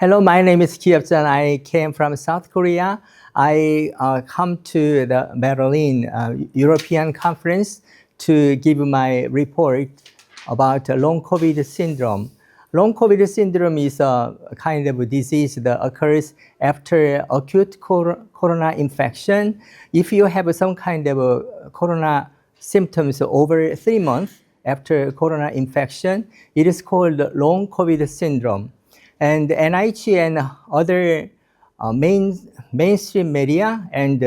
Hello, my name is Yeob. I came from South Korea. I come to the Berlin European Conference to give my report about long COVID syndrome. Long COVID syndrome is a kind of disease that occurs after acute corona infection. If you have some kind of corona symptoms over 3 months after corona infection, it is called long COVID syndrome. And NIH and other mainstream media and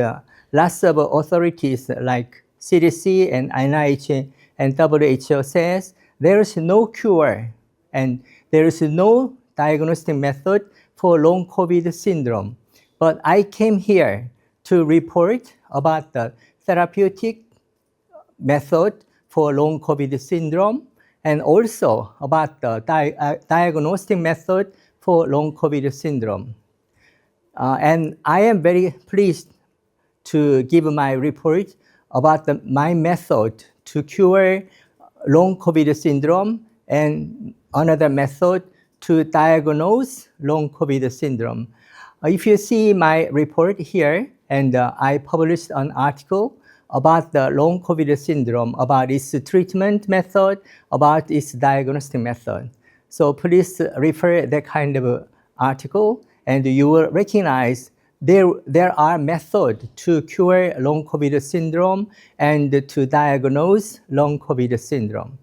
lots of authorities like CDC and NIH and WHO says there is no cure and there is no diagnostic method for long COVID syndrome. But I came here to report about the therapeutic method for long COVID syndrome and also about the diagnostic method for long COVID syndrome. And I am very pleased to give my report about my method to cure long COVID syndrome and another method to diagnose long COVID syndrome. If you see my report here, and I published an article about the long COVID syndrome, about its treatment method, about its diagnostic method. So please refer that kind of article, and you will recognize there are methods to cure long COVID syndrome and to diagnose long COVID syndrome.